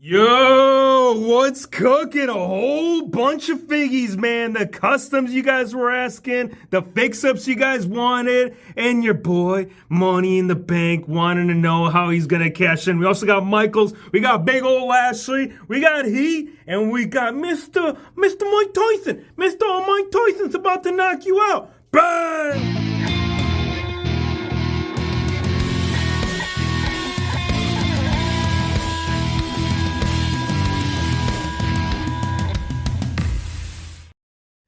Yo, what's cooking? A whole bunch of figgies, man. The customs you guys were asking, the fix-ups you guys wanted, and your boy, Money in the Bank, wanting to know how he's gonna cash in. We also got Michaels, we got big old Lashley, we got Heat, and we got Mr. Mike Tyson. Mr. Mike Tyson's about to knock you out. Bang!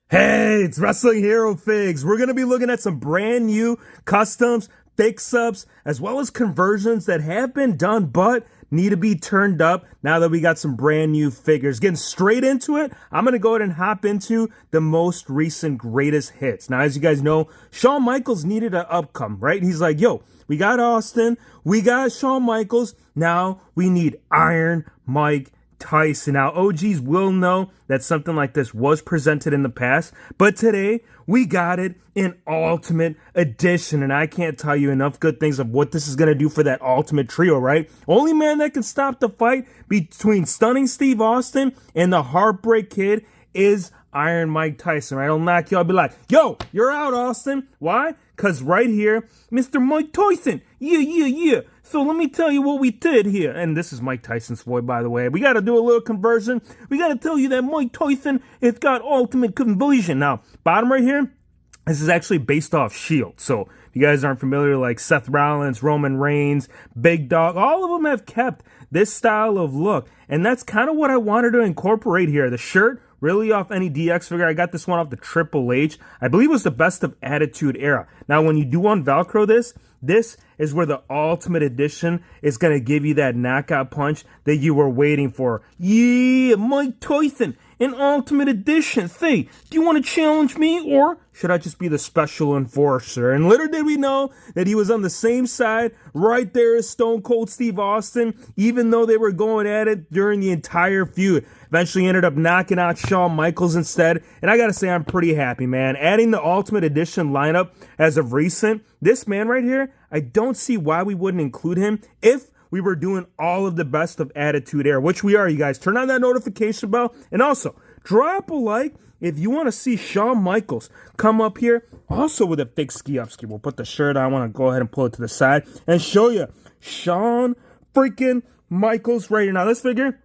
Hey, it's Wrestling Hero Figs. We're going to be looking at some brand new customs, fix-ups, as well as conversions that have been done but need to be turned up now that we got some brand new figures. Getting straight into it, I'm going to go ahead and hop into the most recent greatest hits. Now, as you guys know, Shawn Michaels needed an upcome, right? He's like, yo, we got Austin, we got Shawn Michaels, now we need Iron Mike Tyson. Now, OGs will know that something like this was presented in the past, but today we got it in Ultimate Edition, and I can't tell you enough good things of what this is going to do for that Ultimate Trio, right? Only man that can stop the fight between Stunning Steve Austin and the Heartbreak Kid is Iron Mike Tyson, right? I'll knock you. I'll be like, yo, you're out, Austin. Why? Because right here, Mr. Mike Tyson. Yeah. So let me tell you what we did here. And this is Mike Tyson's voice, by the way. We got to do a little conversion. We got to tell you that Mike Tyson has got ultimate conversion. Now, bottom right here, this is actually based off Shield. So if you guys aren't familiar, like Seth Rollins, Roman Reigns, Big Dog, all of them have kept this style of look. And that's kind of what I wanted to incorporate here. The shirt, really off any DX figure. I got this one off the Triple H. I believe it was the Best of Attitude era. Now, when you do on Velcro this is where the Ultimate Edition is going to give you that knockout punch that you were waiting for. Yeah, Mike Tyson in Ultimate Edition. Say, do you want to challenge me, or should I just be the special enforcer? And little did we know that he was on the same side right there as Stone Cold Steve Austin, even though they were going at it during the entire feud. Eventually ended up knocking out Shawn Michaels instead. And I got to say, I'm pretty happy, man. Adding the Ultimate Edition lineup as of recent, this man right here, I don't see why we wouldn't include him if we were doing all of the Best of Attitude Era, which we are, you guys. Turn on that notification bell. And also, drop a like if you want to see Shawn Michaels come up here, also with a big ski up ski. We'll put the shirt on. I want to go ahead and pull it to the side and show you Shawn freaking Michaels right here. Now, this figure,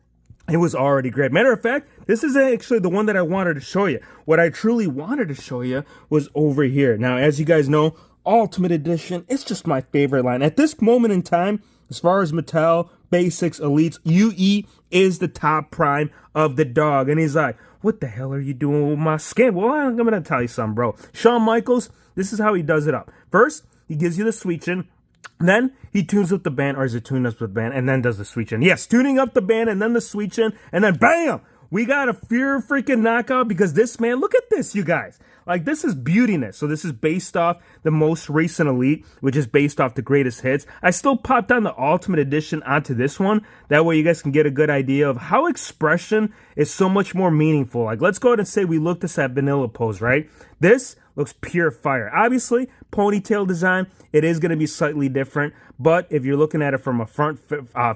it was already great. Matter of fact, this is actually the one that I wanted to show you. What I truly wanted to show you was over here. Now, as you guys know, Ultimate Edition, it's just my favorite line. At this moment in time, as far as Mattel, Basics, Elites, UE is the top prime of the dog. And he's like, what the hell are you doing with my skin? Well, I'm going to tell you something, bro. Shawn Michaels, this is how he does it up. First, he gives you the switch in. Then he tunes up the band, or is it tuned up with the band, and then does the switch in. Yes, tuning up the band, and then the switch in, and then bam! We got a fear freaking knockout because this man, look at this, you guys. Like, this is beautiness. So this is based off the most recent Elite, which is based off the greatest hits. I still popped on the Ultimate Edition onto this one. That way you guys can get a good idea of how expression is so much more meaningful. Like, let's go ahead and say we look this at vanilla pose, right? This looks pure fire. Obviously, ponytail design, it is going to be slightly different. But if you're looking at it from a front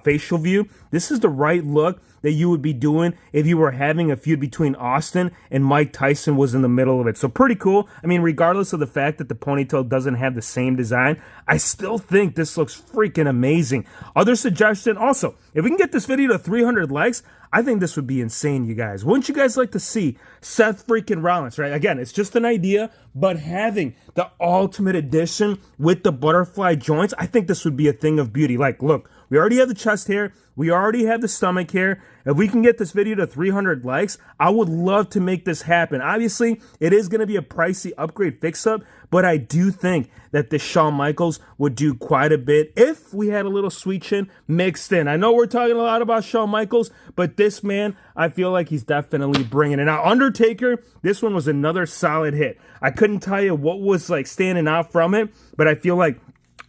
facial view, this is the right look that you would be doing if you were having a feud between Austin and Mike Tyson was in the middle of it. So pretty cool. I mean, regardless of the fact that the ponytail doesn't have the same design, I still think this looks freaking amazing. Other suggestion, also, if we can get this video to 300 likes, I think this would be insane, you guys. Wouldn't you guys like to see Seth freaking Rollins, right? Again, it's just an idea, but having the Ultimate Edition with the butterfly joints, I think this would be a thing of beauty. Like, look, we already have the chest hair. We already have the stomach hair. If we can get this video to 300 likes, I would love to make this happen. Obviously, it is going to be a pricey upgrade fix-up, but I do think that this Shawn Michaels would do quite a bit if we had a little sweet chin mixed in. I know we're talking a lot about Shawn Michaels, but this man, I feel like he's definitely bringing it. Now, Undertaker, this one was another solid hit. I couldn't tell you what was like standing out from it, but I feel like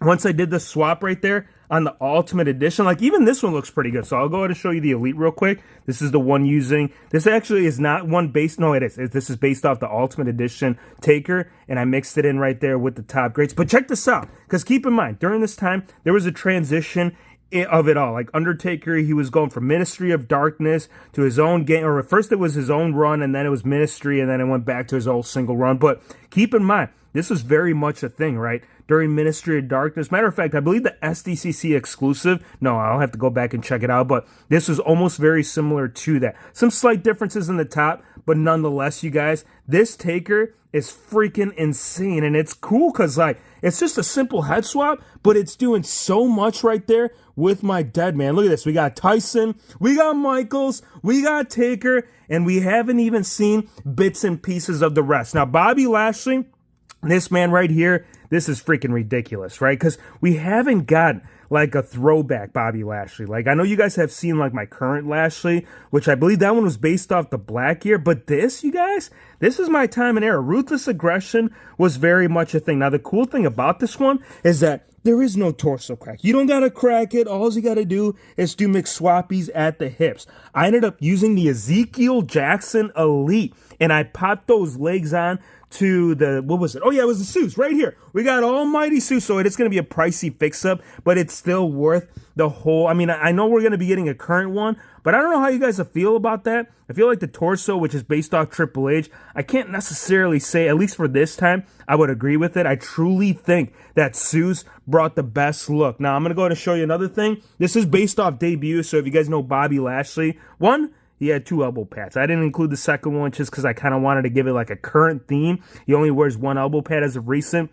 once I did the swap right there on the Ultimate Edition, like even this one looks pretty good. So I'll go ahead and show you the Elite real quick. This is the one using, this actually is not one based, no it is. This is based off the Ultimate Edition Taker, and I mixed it in right there with the top grades. But check this out, because keep in mind, during this time, there was a transition of it all. Like Undertaker, he was going from Ministry of Darkness to his own game, or at first it was his own run, and then it was Ministry, and then it went back to his old single run. But keep in mind, this was very much a thing, right? During Ministry of Darkness. Matter of fact, I believe the SDCC exclusive, no, I'll have to go back and check it out, but this was almost very similar to that. Some slight differences in the top, but nonetheless, you guys, this Taker is freaking insane. And it's cool because, like, it's just a simple head swap, but it's doing so much right there with my dead man. Look at this. We got Tyson, we got Michaels, we got Taker, and we haven't even seen bits and pieces of the rest. Now, Bobby Lashley, this man right here, this is freaking ridiculous, right? Because we haven't got like a throwback Bobby Lashley. Like, I know you guys have seen like my current Lashley, which I believe that one was based off the black gear, but this, you guys, this is my time and era. Ruthless aggression was very much a thing. Now, the cool thing about this one is that there is no torso crack. You don't got to crack it. All you got to do is do McSwappies at the hips. I ended up using the Ezekiel Jackson Elite, and I popped those legs on to the, what was it? Oh yeah, it was the Zeus right here. We got almighty Zeus, so it's going to be a pricey fix-up, but it's still worth the whole. I mean, I know we're going to be getting a current one, but I don't know how you guys feel about that. I feel like the torso, which is based off Triple H, I can't necessarily say, at least for this time, I would agree with it. I truly think that Zeus brought the best look. Now, I'm going to go ahead and show you another thing. This is based off debut, so if you guys know Bobby Lashley, one, he had 2 elbow pads. I didn't include the second one just because I kind of wanted to give it like a current theme. He only wears 1 elbow pad as of recent.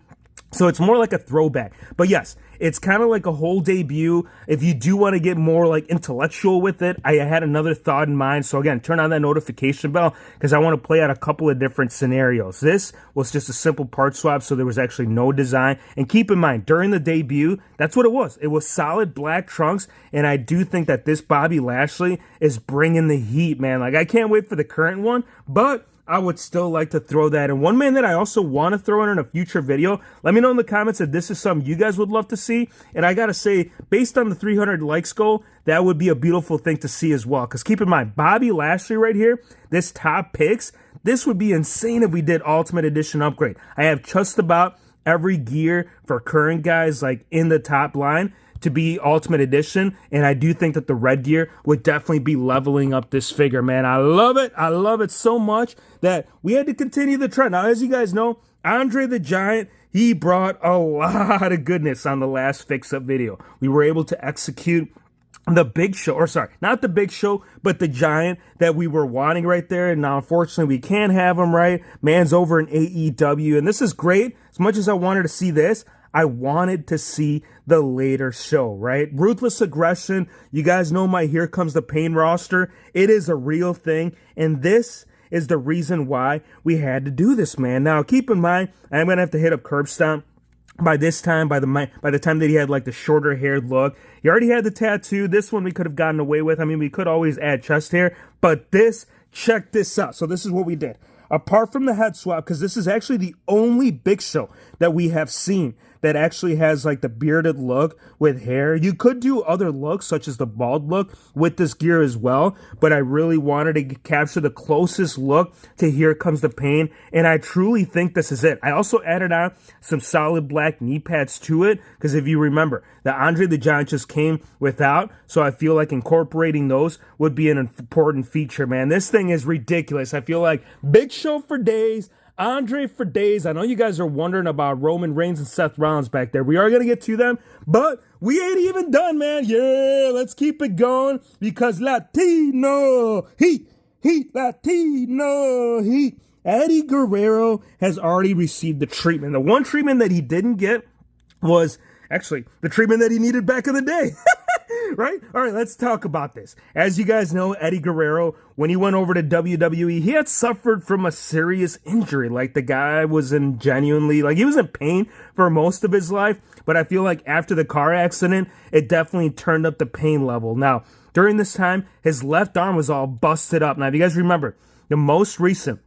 So it's more like a throwback. But yes, it's kind of like a whole debut. If you do want to get more like intellectual with it, I had another thought in mind. So again, turn on that notification bell because I want to play out a couple of different scenarios. This was just a simple part swap, so there was actually no design. And keep in mind, during the debut, that's what it was. It was solid black trunks, and I do think that this Bobby Lashley is bringing the heat, man. Like, I can't wait for the current one, but I would still like to throw that in. One man that I also want to throw in a future video, let me know in the comments if this is something you guys would love to see. And I got to say, based on the 300 likes goal, that would be a beautiful thing to see as well. Because keep in mind, Bobby Lashley right here, this top picks, this would be insane if we did Ultimate Edition upgrade. I have just about every gear for current guys like in the top line to be Ultimate Edition, and I do think that the red gear would definitely be leveling up this figure, man. I love it. I love it so much that we had to continue the trend. Now, as you guys know, Andre the Giant, he brought a lot of goodness on the last fix-up video. We were able to execute the Big Show, or sorry, not the Big Show, but the Giant that we were wanting right there. And now, unfortunately, we can't have him, right? Man's over in AEW, and this is great. As much as I wanted to see this, I wanted to see the later show, right? Ruthless aggression. You guys know my Here Comes the Pain roster. It is a real thing. And this is the reason why we had to do this, man. Now, keep in mind, I'm going to have to hit up Curb Stomp. By this time, by the time that he had like the shorter haired look, he already had the tattoo. This one we could have gotten away with. I mean, we could always add chest hair, but this, check this out. So this is what we did. Apart from the head swap, because this is actually the only Big Show that we have seen that actually has like the bearded look with hair. You could do other looks such as the bald look with this gear as well, but I really wanted to capture the closest look to Here Comes the Pain, and I truly think this is it. I also added on some solid black knee pads to it, because if you remember, the Andre the Giant just came without, so I feel like incorporating those would be an important feature, man. This thing is ridiculous. I feel like Big Show for days, Andre for days. I know you guys are wondering about Roman Reigns and Seth Rollins back there. We are going to get to them, but we ain't even done, man. Yeah, let's keep it going because Latino heat, Latino heat. Eddie Guerrero has already received the treatment. The one treatment that he didn't get was actually the treatment that he needed back in the day. Right? All right, let's talk about this. As you guys know, Eddie Guerrero, when he went over to WWE, he had suffered from a serious injury. Like, the guy was in genuinely, like, he was in pain for most of his life. But I feel like after the car accident, it definitely turned up the pain level. Now, during this time, his left arm was all busted up. Now, if you guys remember, the most recent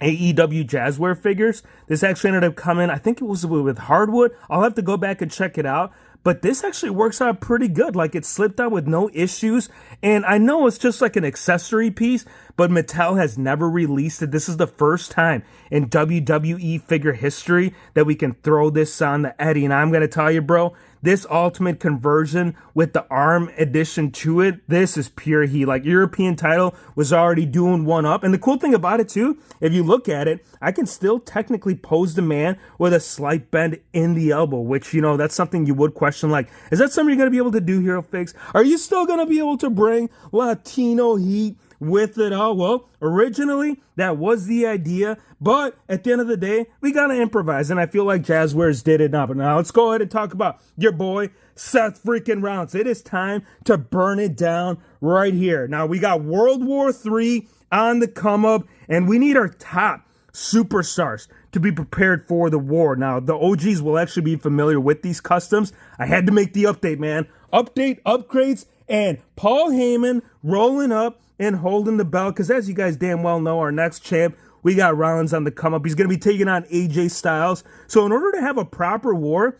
AEW Jazzware figures, this actually ended up coming, I think it was with hardwood. I'll have to go back and check it out. But this actually works out pretty good. Like, it slipped out with no issues. And I know it's just like an accessory piece, but Mattel has never released it. This is the first time in WWE figure history that we can throw this on the Eddie. And I'm going to tell you, bro, this ultimate conversion with the arm addition to it, this is pure heat. Like, European title was already doing one up. And the cool thing about it too, if you look at it, I can still technically pose the man with a slight bend in the elbow, which, you know, that's something you would question. Like, is that something you're going to be able to do, Hero Figs? Are you still going to be able to bring Latino heat with it all? Well, originally that was the idea, but at the end of the day, we gotta improvise, and I feel like Jazzwares did it now. But now let's go ahead and talk about your boy Seth freaking Rollins. It is time to burn it down right here. Now we got World War III on the come up, and we need our top superstars to be prepared for the war. Now the OGs will actually be familiar with these customs. I had to make the update, man. Update, upgrades, and Paul Heyman rolling up and holding the belt, because as you guys damn well know, our next champ, we got Rollins on the come up. He's going to be taking on AJ Styles. So in order to have a proper war,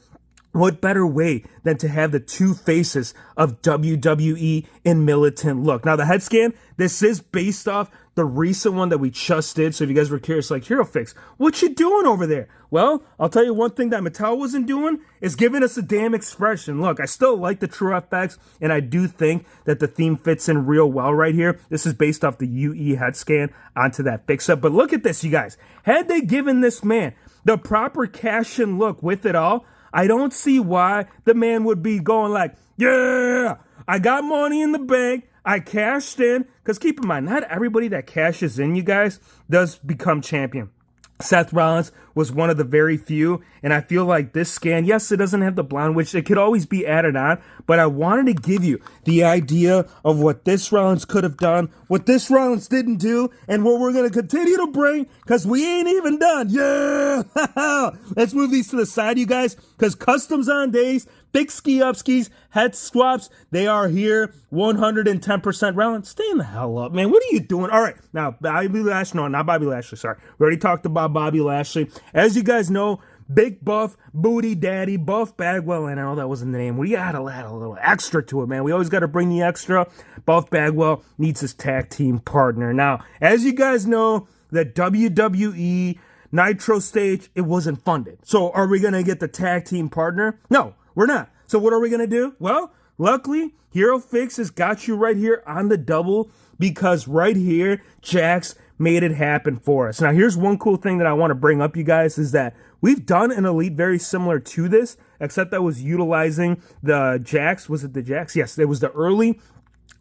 what better way than to have the two faces of WWE in militant look? Now, the head scan, this is based off the recent one that we just did. So if you guys were curious, like, Hero Fix, what you doing over there? Well, I'll tell you one thing that Mattel wasn't doing is giving us a damn expression. Look, I still like the True FX, and I do think that the theme fits in real well right here. This is based off the UE head scan onto that fix-up. But look at this, you guys. Had they given this man the proper cash-in look with it all, I don't see why the man would be going like, yeah, I got money in the bank, I cashed in. Because keep in mind, not everybody that cashes in, you guys, does become champion. Seth Rollins was one of the very few, and I feel like this scan, yes, it doesn't have the blonde, which it could always be added on, but I wanted to give you the idea of what this Rollins could have done, what this Rollins didn't do, and what we're going to continue to bring, because we ain't even done. Yeah! Let's move these to the side, you guys, because customs on days, big ski up skis, head swaps, they are here. 110% Rollins. Stay the hell up, man. What are you doing? All right. Now, Bobby Lashley. No, not Bobby Lashley. Sorry. We already talked about Bobby Lashley. As you guys know, Big Buff, Booty Daddy, Buff Bagwell. And I know that wasn't the name. We gotta add a little extra to it, man. We always got to bring the extra. Buff Bagwell needs his tag team partner. Now, as you guys know, the WWE Nitro stage, it wasn't funded. So are we going to get the tag team partner? No, we're not. So what are we going to do? Well, luckily, Hero Fix has got you right here on the double, because right here, Jax made it happen for us. Now, here's one cool thing that I want to bring up, you guys, is that we've done an Elite very similar to this, except that was utilizing the Jax. Was it the Jax? Yes, it was the early,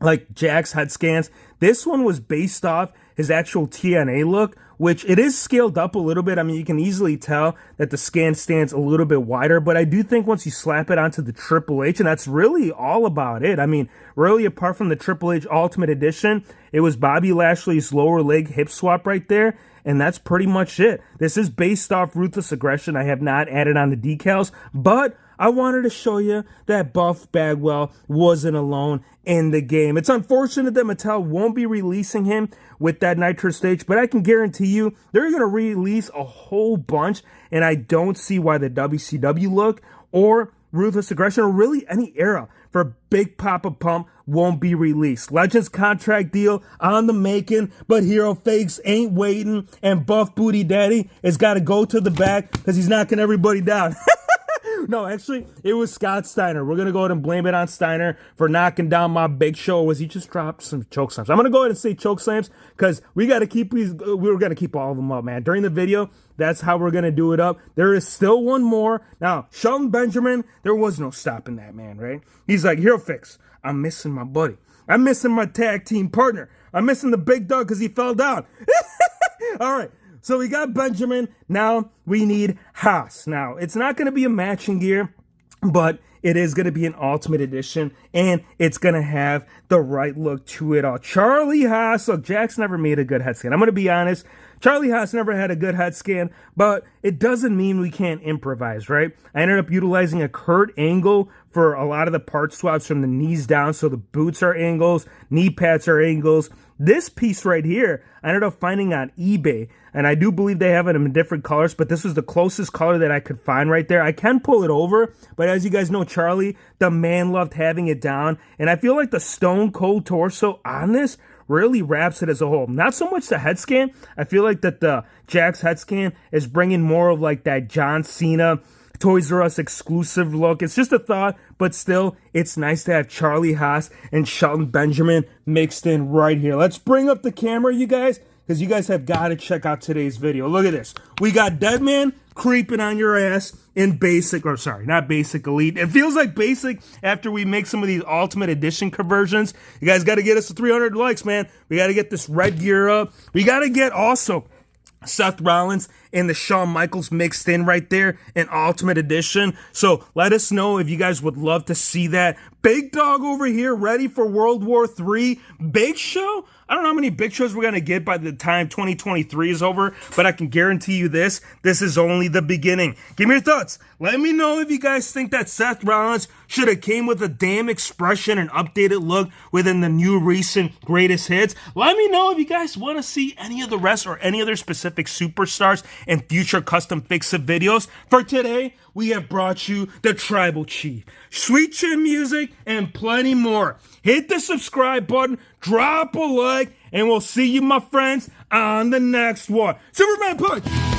like, Jax head scans. This one was based off his actual TNA look, which it is scaled up a little bit. I mean, you can easily tell that the scan stands a little bit wider, but I do think once you slap it onto the Triple H, and that's really all about it. I mean, really, apart from the Triple H Ultimate Edition, it was Bobby Lashley's lower leg hip swap right there, and that's pretty much it. This is based off Ruthless Aggression. I have not added on the decals, but I wanted to show you that Buff Bagwell wasn't alone in the game. It's unfortunate that Mattel won't be releasing him with that Nitro stage, but I can guarantee you they're going to release a whole bunch, and I don't see why the WCW look or Ruthless Aggression or really any era for Big Papa Pump won't be released. Legends contract deal on the making, but Hero Fakes ain't waiting, and Buff Booty Daddy has got to go to the back because he's knocking everybody down. No, actually, it was Scott Steiner. We're going to go ahead and blame it on Steiner for knocking down my Big Show. Was he just dropped some choke slams? I'm going to go ahead and say choke slams because we got to keep these. We were going to keep all of them up, man. During the video, that's how we're going to do it up. There is still one more. Now, Shelton Benjamin, there was no stopping that man, right? He's like, Hero Fix, I'm missing my buddy. I'm missing my tag team partner. I'm missing the big dog because he fell down. All right. So we got Benjamin. Now we need Haas. Now, it's not going to be a matching gear, but it is going to be an Ultimate Edition, and it's going to have the right look to it all. Charlie Haas. Look, Jax never made a good head scan. I'm going to be honest. Charlie Haas never had a good head scan, but it doesn't mean we can't improvise, right? I ended up utilizing a Kurt angle for a lot of the part swaps from the knees down, so the boots are angles, knee pads are angles. This piece right here, I ended up finding on eBay, and I do believe they have it in different colors, but this was the closest color that I could find right there. I can pull it over, but as you guys know, Charlie, the man loved having it down, and I feel like the Stone Cold torso on this really wraps it as a whole. Not so much the head scan. I feel like that the Jax head scan is bringing more of like that John Cena Toys R Us exclusive look. It's just a thought, but still, it's nice to have Charlie Haas and Shelton Benjamin mixed in right here. Let's bring up the camera, you guys, because you guys have got to check out today's video. Look at this. We got Deadman creeping on your ass in basic, or sorry, not basic, elite. It feels like basic after we make some of these ultimate edition conversions. You guys got to get us to 300 likes, man. We got to get this red gear up. We got to get also Seth Rollins and the Shawn Michaels mixed in right there in Ultimate Edition. So let us know if you guys would love to see that. Big Dog over here ready for World War III. Big Show? I don't know how many Big Shows we're going to get by the time 2023 is over, but I can guarantee you this is only the beginning. Give me your thoughts. Let me know if you guys think that Seth Rollins should have came with a damn expression and updated look within the new recent greatest hits. Let me know if you guys want to see any of the rest or any other specific superstars and future custom fix-it videos. For today, we have brought you the Tribal Chief, Sweet Chin Music, and plenty more. Hit the subscribe button, drop a like, and we'll see you, my friends, on the next one. Superman Punch!